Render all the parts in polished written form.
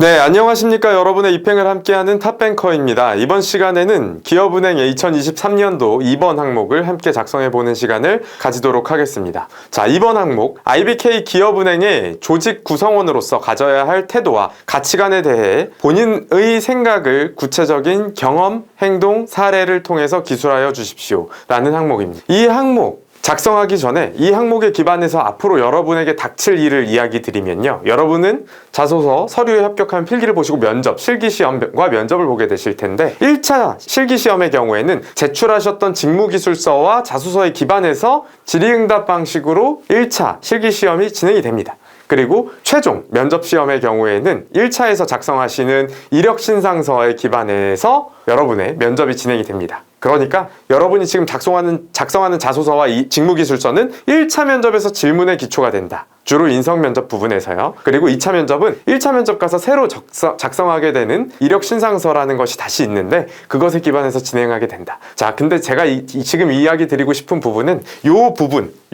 네, 안녕하십니까. 여러분의 입행을 함께하는 탑뱅커입니다. 이번 시간에는 기업은행의 2023년도 2번 항목을 함께 작성해보는 시간을 가지도록 하겠습니다. 자, 2번 항목, IBK 기업은행의 조직 구성원으로서 가져야 할 태도와 가치관에 대해 본인의 생각을 구체적인 경험, 행동, 사례를 통해서 기술하여 주십시오. 라는 항목입니다. 이 항목, 작성하기 전에 이 항목에 기반해서 앞으로 여러분에게 닥칠 일을 이야기 드리면요. 여러분은 자소서, 서류에 합격한 필기를 보시고 면접, 실기시험과 면접을 보게 되실 텐데 1차 실기시험의 경우에는 제출하셨던 직무기술서와 자소서에 기반해서 질의응답 방식으로 1차 실기시험이 진행이 됩니다. 그리고 최종 면접시험의 경우에는 1차에서 작성하시는 이력신상서에 기반해서 여러분의 면접이 진행이 됩니다. 그러니까 여러분이 지금 작성하는 자소서와 이 직무기술서는 1차 면접에서 질문의 기초가 된다. 주로 인성면접 부분에서요. 그리고 2차 면접은 1차 면접 가서 새로 작성하게 되는 이력신상서라는 것이 다시 있는데 그것에 기반해서 진행하게 된다. 자, 근데 제가 지금 이야기 드리고 싶은 부분은 요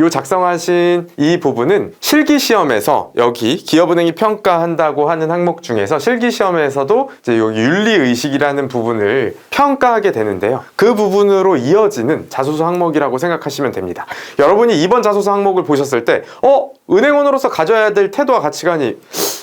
작성하신 이 부분은 실기시험에서 여기 기업은행이 평가한다고 하는 항목 중에서 실기시험에서도 이제 여기 윤리의식이라는 부분을 평가하게 되는데요. 그 부분으로 이어지는 자소서 항목이라고 생각하시면 됩니다. 여러분이 이번 자소서 항목을 보셨을 때 은행원으로서 가져야 될 태도와 가치관이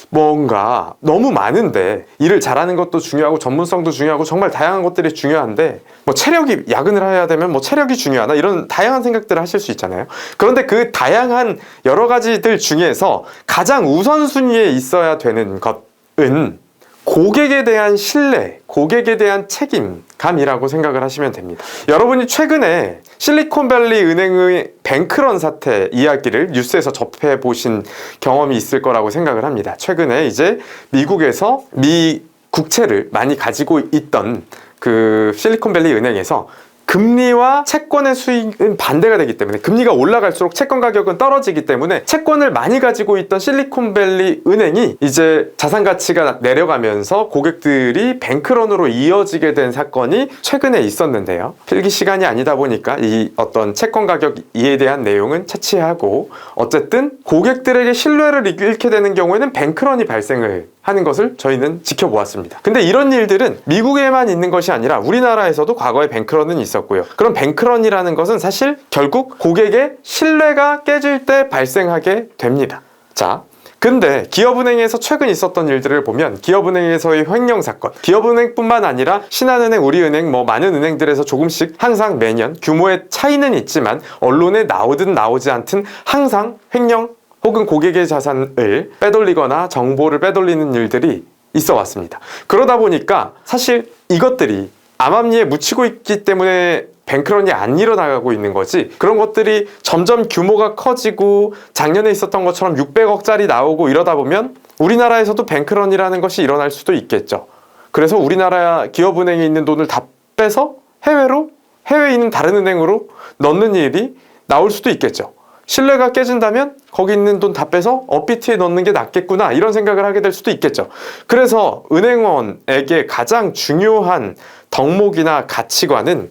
뭔가 너무 많은데 일을 잘하는 것도 중요하고 전문성도 중요하고 정말 다양한 것들이 중요한데 체력이 야근을 해야 되면 체력이 중요하나 이런 다양한 생각들을 하실 수 있잖아요. 그런데 그 다양한 여러 가지들 중에서 가장 우선순위에 있어야 되는 것은 고객에 대한 신뢰, 고객에 대한 책임감이라고 생각을 하시면 됩니다. 여러분이 최근에 실리콘밸리 은행의 뱅크런 사태 이야기를 뉴스에서 접해보신 경험이 있을 거라고 생각을 합니다. 최근에 이제 미국에서 미 국채를 많이 가지고 있던 그 실리콘밸리 은행에서 금리와 채권의 수익은 반대가 되기 때문에 금리가 올라갈수록 채권 가격은 떨어지기 때문에 채권을 많이 가지고 있던 실리콘밸리 은행이 이제 자산 가치가 내려가면서 고객들이 뱅크런으로 이어지게 된 사건이 최근에 있었는데요. 필기 시간이 아니다 보니까 이 어떤 채권 가격 이에 대한 내용은 차치하고 어쨌든 고객들에게 신뢰를 잃게 되는 경우에는 뱅크런이 발생을 하는 것을 저희는 지켜보았습니다. 근데 이런 일들은 미국에만 있는 것이 아니라 우리나라에서도 과거에 뱅크런은 있었고요. 그럼 뱅크런이라는 것은 사실 결국 고객의 신뢰가 깨질 때 발생하게 됩니다. 자, 근데 기업은행에서 최근 있었던 일들을 보면 기업은행에서의 횡령 사건, 기업은행뿐만 아니라 신한은행, 우리은행, 많은 은행들에서 조금씩 항상 매년 규모의 차이는 있지만 언론에 나오든 나오지 않든 항상 횡령 혹은 고객의 자산을 빼돌리거나 정보를 빼돌리는 일들이 있어 왔습니다. 그러다 보니까 사실 이것들이 암암리에 묻히고 있기 때문에 뱅크런이 안 일어나고 있는 거지, 그런 것들이 점점 규모가 커지고 작년에 있었던 것처럼 600억짜리 나오고 이러다 보면 우리나라에서도 뱅크런이라는 것이 일어날 수도 있겠죠. 그래서 우리나라 기업은행에 있는 돈을 다 빼서 해외에 있는 다른 은행으로 넣는 일이 나올 수도 있겠죠. 신뢰가 깨진다면 거기 있는 돈 다 빼서 업비트에 넣는 게 낫겠구나 이런 생각을 하게 될 수도 있겠죠. 그래서 은행원에게 가장 중요한 덕목이나 가치관은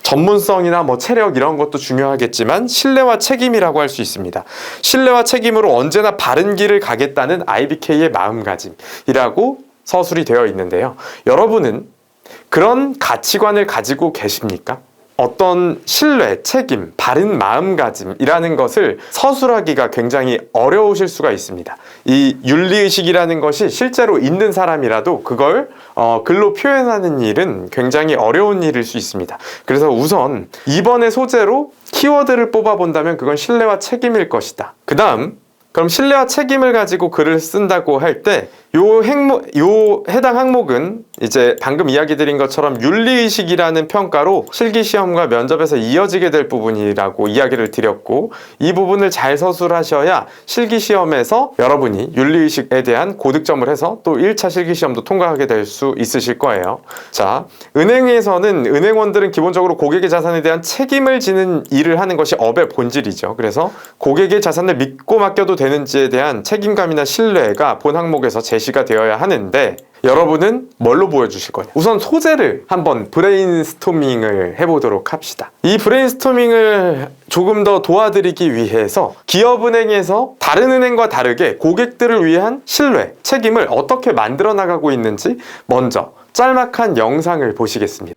전문성이나 체력 이런 것도 중요하겠지만 신뢰와 책임이라고 할 수 있습니다. 신뢰와 책임으로 언제나 바른 길을 가겠다는 IBK의 마음가짐이라고 서술이 되어 있는데요. 여러분은 그런 가치관을 가지고 계십니까? 어떤 신뢰, 책임, 바른 마음가짐이라는 것을 서술하기가 굉장히 어려우실 수가 있습니다. 이 윤리의식이라는 것이 실제로 있는 사람이라도 그걸 글로 표현하는 일은 굉장히 어려운 일일 수 있습니다. 그래서 우선 이번의 소재로 키워드를 뽑아본다면 그건 신뢰와 책임일 것이다. 그 다음, 그럼 신뢰와 책임을 가지고 글을 쓴다고 할 때 요 해당 항목은 이제 방금 이야기 드린 것처럼 윤리의식이라는 평가로 실기시험과 면접에서 이어지게 될 부분이라고 이야기를 드렸고, 이 부분을 잘 서술하셔야 실기시험에서 여러분이 윤리의식에 대한 고득점을 해서 또 1차 실기시험도 통과하게 될 수 있으실 거예요. 자, 은행에서는 은행원들은 기본적으로 고객의 자산에 대한 책임을 지는 일을 하는 것이 업의 본질이죠. 그래서 고객의 자산을 믿고 맡겨도 되는지에 대한 책임감이나 신뢰가 본 항목에서 제시가 되어야 하는데 여러분은 뭘로 보여주실 거냐? 우선 소재를 한번 브레인스토밍을 해보도록 합시다. 이 브레인스토밍을 조금 더 도와드리기 위해서 기업은행에서 다른 은행과 다르게 고객들을 위한 신뢰, 책임을 어떻게 만들어 나가고 있는지 먼저 짤막한 영상을 보시겠습니다.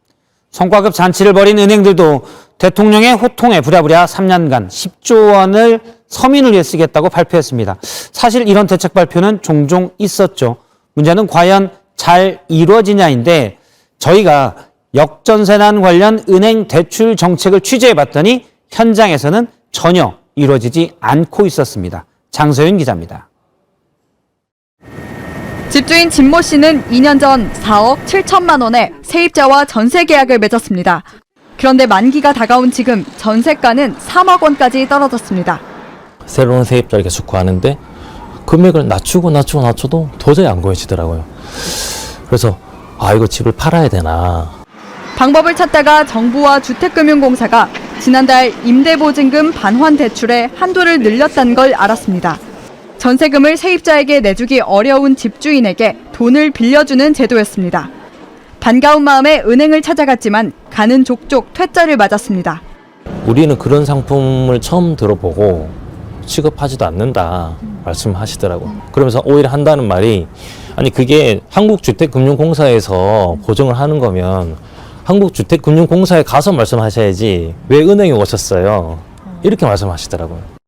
성과급 잔치를 벌인 은행들도 대통령의 호통에 부랴부랴 3년간 10조 원을 서민을 위해 쓰겠다고 발표했습니다. 사실 이런 대책 발표는 종종 있었죠. 문제는 과연 잘 이루어지냐인데 저희가 역전세난 관련 은행 대출 정책을 취재해봤더니 현장에서는 전혀 이루어지지 않고 있었습니다. 장서윤 기자입니다. 집주인 진모 씨는 2년 전 4억 7천만 원의 세입자와 전세 계약을 맺었습니다. 그런데 만기가 다가온 지금 전세가는 3억 원까지 떨어졌습니다. 새로운 세입자를 계속 구하는데 금액을 낮춰도 도저히 안 구해지더라고요. 그래서 이거 집을 팔아야 되나. 방법을 찾다가 정부와 주택금융공사가 지난달 임대보증금 반환 대출의 한도를 늘렸다는 걸 알았습니다. 전세금을 세입자에게 내주기 어려운 집주인에게 돈을 빌려주는 제도였습니다. 반가운 마음에 은행을 찾아갔지만 가는 족족 퇴짜를 맞았습니다. 우리는 그런 상품을 처음 들어보고 취급하지도 않는다 말씀하시더라고요. 그러면서 오히려 한다는 말이 그게 한국주택금융공사에서 보증을 하는 거면 한국주택금융공사에 가서 말씀하셔야지 왜 은행에 오셨어요? 이렇게 말씀하시더라고요.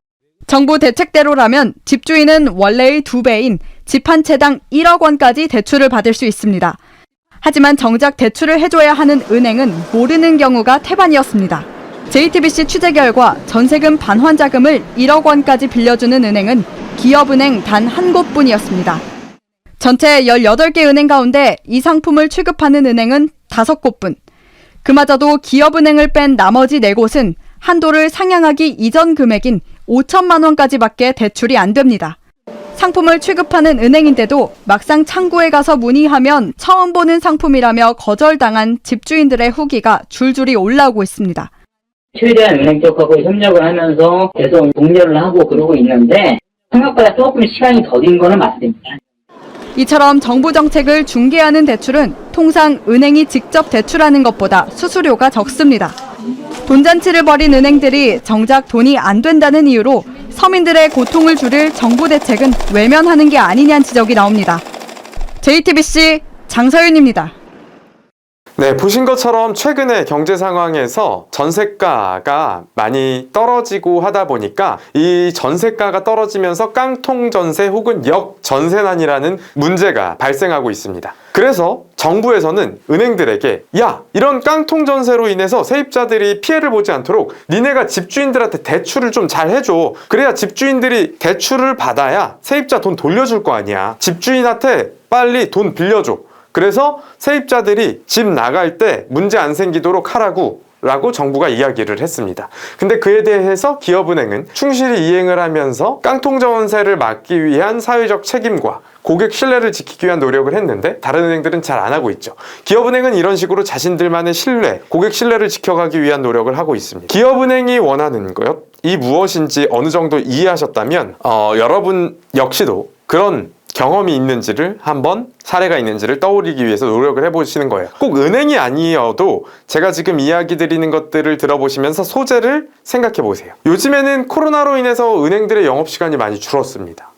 정부 대책대로라면 집주인은 원래의 2배인 집 한 채당 1억 원까지 대출을 받을 수 있습니다. 하지만 정작 대출을 해줘야 하는 은행은 모르는 경우가 태반이었습니다. JTBC 취재 결과 전세금 반환 자금을 1억 원까지 빌려주는 은행은 기업은행 단 한 곳뿐이었습니다. 전체 18개 은행 가운데 이 상품을 취급하는 은행은 5곳뿐. 그마저도 기업은행을 뺀 나머지 4곳은 한도를 상향하기 이전 금액인 5천만 원까지밖에 대출이 안 됩니다. 상품을 취급하는 은행인데도 막상 창구에 가서 문의하면 처음 보는 상품이라며 거절당한 집주인들의 후기가 줄줄이 올라오고 있습니다. 최대한 은행 쪽하고 협력을 하면서 계속 독려를 하고 그러고 있는데 생각보다 조금 시간이 더딘 거는 맞습니다. 이처럼 정부 정책을 중개하는 대출은 통상 은행이 직접 대출하는 것보다 수수료가 적습니다. 돈잔치를 벌인 은행들이 정작 돈이 안 된다는 이유로 서민들의 고통을 줄일 정부 대책은 외면하는 게 아니냐는 지적이 나옵니다. JTBC 장서윤입니다. 네, 보신 것처럼 최근에 경제 상황에서 전세가가 많이 떨어지고 하다 보니까 이 전세가가 떨어지면서 깡통 전세 혹은 역전세난이라는 문제가 발생하고 있습니다. 그래서 정부에서는 은행들에게 이런 깡통 전세로 인해서 세입자들이 피해를 보지 않도록 니네가 집주인들한테 대출을 좀 잘 해줘. 그래야 집주인들이 대출을 받아야 세입자 돈 돌려줄 거 아니야. 집주인한테 빨리 돈 빌려줘. 그래서 세입자들이 집 나갈 때 문제 안 생기도록 하라고 정부가 이야기를 했습니다. 근데 그에 대해서 기업은행은 충실히 이행을 하면서 깡통 전세를 막기 위한 사회적 책임과 고객 신뢰를 지키기 위한 노력을 했는데 다른 은행들은 잘 안 하고 있죠. 기업은행은 이런 식으로 자신들만의 신뢰, 고객 신뢰를 지켜가기 위한 노력을 하고 있습니다. 기업은행이 원하는 것이 무엇인지 어느 정도 이해하셨다면 여러분 역시도 그런 경험이 있는지를 한번 사례가 있는지를 떠올리기 위해서 노력을 해보시는 거예요. 꼭 은행이 아니어도 제가 지금 이야기 드리는 것들을 들어보시면서 소재를 생각해 보세요. 요즘에는 코로나로 인해서 은행들의 영업시간이 많이 줄었습니다.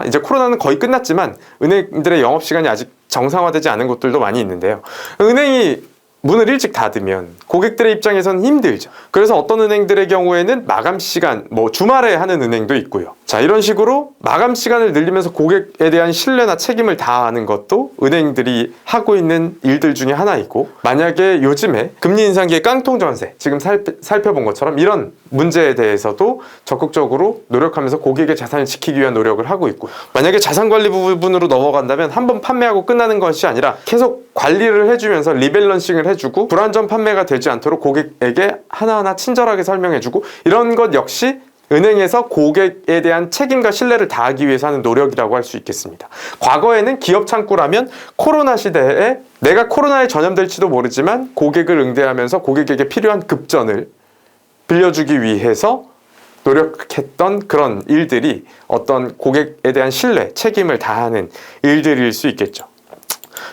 이제 코로나는 거의 끝났지만 은행들의 영업시간이 아직 정상화되지 않은 곳들도 많이 있는데요. 은행이 문을 일찍 닫으면 고객들의 입장에서는 힘들죠. 그래서 어떤 은행들의 경우에는 마감 시간, 주말에 하는 은행도 있고요. 이런 식으로 마감 시간을 늘리면서 고객에 대한 신뢰나 책임을 다하는 것도 은행들이 하고 있는 일들 중에 하나이고, 만약에 요즘에 금리 인상기의 깡통 전세, 지금 살펴본 것처럼 이런 문제에 대해서도 적극적으로 노력하면서 고객의 자산을 지키기 위한 노력을 하고 있고, 만약에 자산관리 부분으로 넘어간다면 한번 판매하고 끝나는 것이 아니라 계속 관리를 해주면서 리밸런싱을 해주고 불안전 판매가 되지 않도록 고객에게 하나하나 친절하게 설명해주고, 이런 것 역시 은행에서 고객에 대한 책임과 신뢰를 다하기 위해서 하는 노력이라고 할 수 있겠습니다. 과거에는 기업 창구라면 코로나 시대에 내가 코로나에 전염될지도 모르지만 고객을 응대하면서 고객에게 필요한 급전을 빌려주기 위해서 노력했던 그런 일들이 어떤 고객에 대한 신뢰, 책임을 다하는 일들일 수 있겠죠.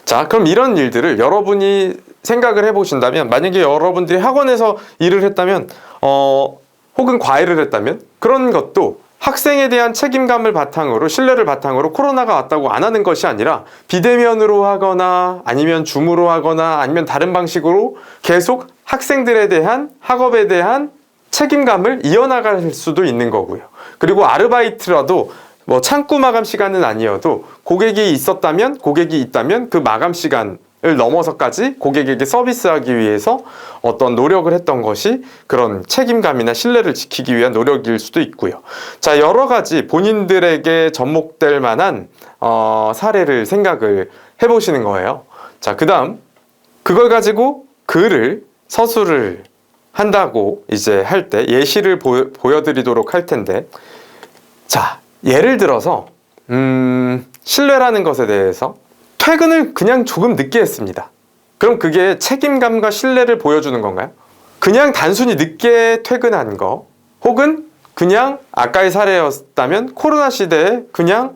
자, 그럼 이런 일들을 여러분이 생각을 해보신다면, 만약에 여러분들이 학원에서 일을 했다면, 혹은 과외를 했다면, 그런 것도 학생에 대한 책임감을 바탕으로, 신뢰를 바탕으로 코로나가 왔다고 안 하는 것이 아니라 비대면으로 하거나 아니면 줌으로 하거나 아니면 다른 방식으로 계속 학생들에 대한, 학업에 대한 책임감을 이어나갈 수도 있는 거고요. 그리고 아르바이트라도 뭐 창구 마감 시간은 아니어도 고객이 있다면 그 마감 시간을 넘어서까지 고객에게 서비스하기 위해서 어떤 노력을 했던 것이 그런 책임감이나 신뢰를 지키기 위한 노력일 수도 있고요. 자, 여러 가지 본인들에게 접목될 만한 사례를 생각을 해보시는 거예요. 자, 그 다음 그걸 가지고 글을, 서술을 한다고 이제 할 때 예시를 보여드리도록 할 텐데, 자, 예를 들어서 신뢰라는 것에 대해서 퇴근을 그냥 조금 늦게 했습니다. 그럼 그게 책임감과 신뢰를 보여주는 건가요? 그냥 단순히 늦게 퇴근한 거, 혹은 그냥 아까의 사례였다면 코로나 시대에 그냥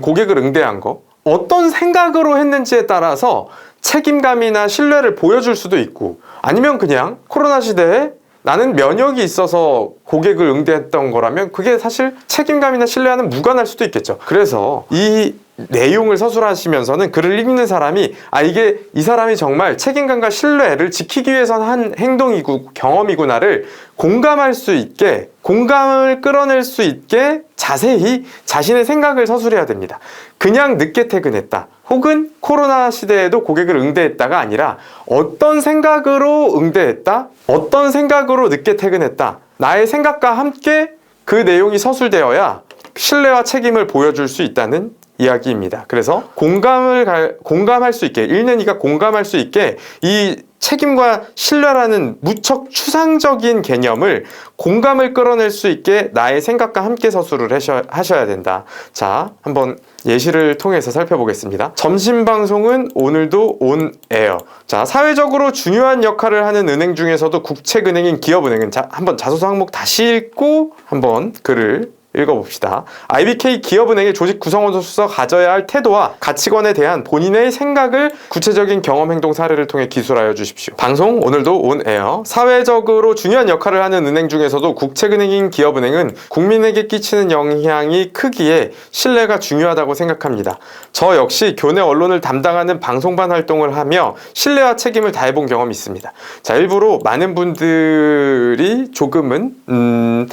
고객을 응대한 거, 어떤 생각으로 했는지에 따라서 책임감이나 신뢰를 보여줄 수도 있고, 아니면 그냥 코로나 시대에 나는 면역이 있어서 고객을 응대했던 거라면 그게 사실 책임감이나 신뢰와는 무관할 수도 있겠죠. 그래서 이 내용을 서술하시면서는 글을 읽는 사람이 이게 이 사람이 정말 책임감과 신뢰를 지키기 위해서 한 행동이고 경험이구나를 공감할 수 있게, 공감을 끌어낼 수 있게 자세히 자신의 생각을 서술해야 됩니다. 그냥 늦게 퇴근했다, 혹은 코로나 시대에도 고객을 응대했다가 아니라 어떤 생각으로 응대했다, 어떤 생각으로 늦게 퇴근했다, 나의 생각과 함께 그 내용이 서술되어야 신뢰와 책임을 보여줄 수 있다는 이야기입니다. 그래서 공감할 수 있게, 읽는 이가 공감할 수 있게 이 책임과 신뢰라는 무척 추상적인 개념을 공감을 끌어낼 수 있게 나의 생각과 함께 서술을 하셔야 된다. 자, 한번 예시를 통해서 살펴보겠습니다. 점심 방송은 오늘도 온 에어. 자, 사회적으로 중요한 역할을 하는 은행 중에서도 국책은행인 기업은행은, 자, 한번 자소서 항목 다시 읽고 한번 글을 읽어봅시다. IBK 기업은행의 조직 구성원으로서 가져야 할 태도와 가치관에 대한 본인의 생각을 구체적인 경험, 행동, 사례를 통해 기술하여 주십시오. 방송 오늘도 온 에어. 사회적으로 중요한 역할을 하는 은행 중에서도 국책은행인 기업은행은 국민에게 끼치는 영향이 크기에 신뢰가 중요하다고 생각합니다. 저 역시 교내 언론을 담당하는 방송반 활동을 하며 신뢰와 책임을 다해본 경험이 있습니다. 자, 일부러 많은 분들이 조금은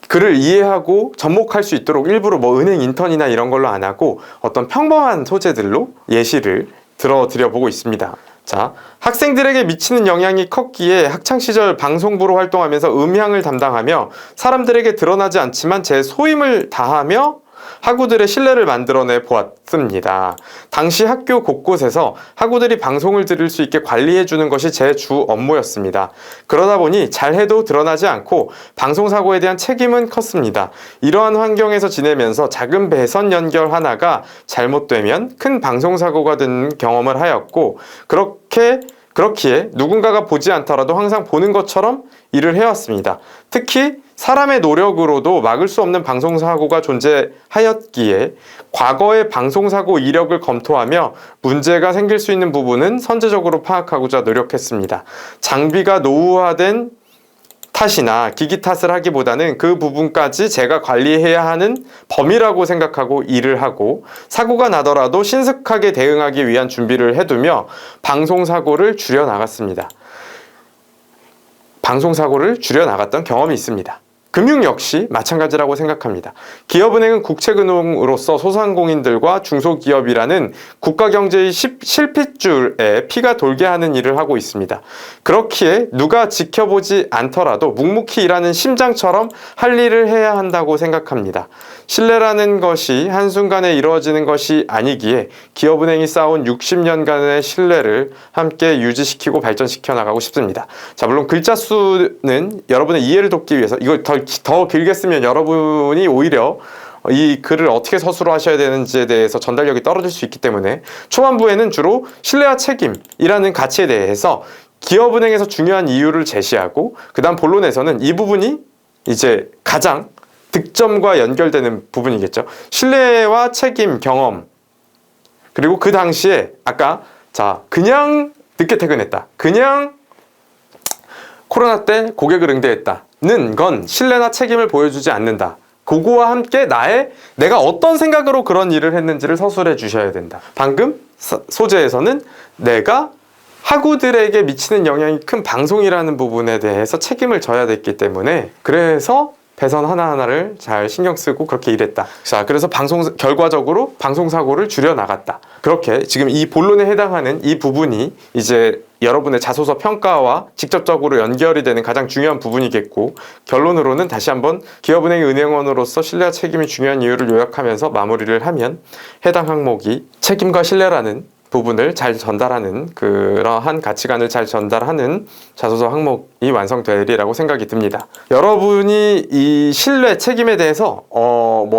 글을 이해하고 접목할 수 있도록 일부러 뭐 은행 인턴이나 이런 걸로 안 하고 어떤 평범한 소재들로 예시를 들어드려보고 있습니다. 자, 학생들에게 미치는 영향이 컸기에 학창시절 방송부로 활동하면서 음향을 담당하며 사람들에게 드러나지 않지만 제 소임을 다하며 학우들의 신뢰를 만들어내 보았습니다. 당시 학교 곳곳에서 학우들이 방송을 들을 수 있게 관리해주는 것이 제 주 업무였습니다. 그러다 보니 잘해도 드러나지 않고 방송사고에 대한 책임은 컸습니다. 이러한 환경에서 지내면서 작은 배선 연결 하나가 잘못되면 큰 방송사고가 된 경험을 하였고, 그렇기에 누군가가 보지 않더라도 항상 보는 것처럼 일을 해왔습니다. 특히 사람의 노력으로도 막을 수 없는 방송사고가 존재하였기에 과거의 방송사고 이력을 검토하며 문제가 생길 수 있는 부분은 선제적으로 파악하고자 노력했습니다. 장비가 노후화된 탓이나 기기 탓을 하기보다는 그 부분까지 제가 관리해야 하는 범위라고 생각하고 일을 하고, 사고가 나더라도 신속하게 대응하기 위한 준비를 해두며 방송사고를 줄여나갔습니다. 방송사고를 줄여나갔던 경험이 있습니다. 금융 역시 마찬가지라고 생각합니다. 기업은행은 국책은행으로서 소상공인들과 중소기업이라는 국가경제의 실핏줄에 피가 돌게 하는 일을 하고 있습니다. 그렇기에 누가 지켜보지 않더라도 묵묵히 일하는 심장처럼 할 일을 해야 한다고 생각합니다. 신뢰라는 것이 한순간에 이루어지는 것이 아니기에 기업은행이 쌓아온 60년간의 신뢰를 함께 유지시키고 발전시켜 나가고 싶습니다. 자, 물론 글자 수는 여러분의 이해를 돕기 위해서, 이걸 더 길게 쓰면 여러분이 오히려 이 글을 어떻게 서술을 하셔야 되는지에 대해서 전달력이 떨어질 수 있기 때문에 초반부에는 주로 신뢰와 책임이라는 가치에 대해서 기업은행에서 중요한 이유를 제시하고, 그 다음 본론에서는 이 부분이 이제 가장 득점과 연결되는 부분이겠죠. 신뢰와 책임, 경험, 그리고 그 당시에 아까 자 그냥 늦게 퇴근했다, 그냥 코로나 때 고객을 응대했다는 건 신뢰나 책임을 보여주지 않는다. 그거와 함께 내가 어떤 생각으로 그런 일을 했는지를 서술해 주셔야 된다. 방금 소재에서는 내가 학우들에게 미치는 영향이 큰 방송이라는 부분에 대해서 책임을 져야 됐기 때문에 그래서 배선 하나하나를 잘 신경 쓰고 그렇게 일했다. 자, 그래서 결과적으로 방송사고를 줄여나갔다. 그렇게 지금 이 본론에 해당하는 이 부분이 이제 여러분의 자소서 평가와 직접적으로 연결이 되는 가장 중요한 부분이겠고, 결론으로는 다시 한번 기업은행 은행원으로서 신뢰와 책임이 중요한 이유를 요약하면서 마무리를 하면 해당 항목이 책임과 신뢰라는 부분을 잘 전달하는, 그러한 가치관을 잘 전달하는 자소서 항목이 완성되리라고 생각이 듭니다. 여러분이 이 신뢰, 책임에 대해서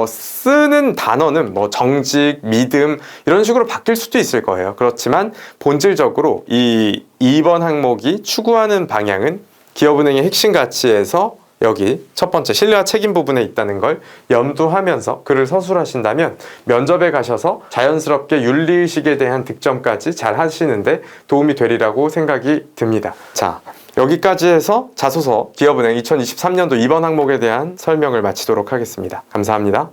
쓰는 단어는 정직, 믿음 이런 식으로 바뀔 수도 있을 거예요. 그렇지만 본질적으로 이 2번 항목이 추구하는 방향은 기업은행의 핵심 가치에서 여기 첫 번째 신뢰와 책임 부분에 있다는 걸 염두하면서 글을 서술하신다면 면접에 가셔서 자연스럽게 윤리의식에 대한 득점까지 잘 하시는데 도움이 되리라고 생각이 듭니다. 자, 여기까지 해서 자소서 기업은행 2023년도 2번 항목에 대한 설명을 마치도록 하겠습니다. 감사합니다.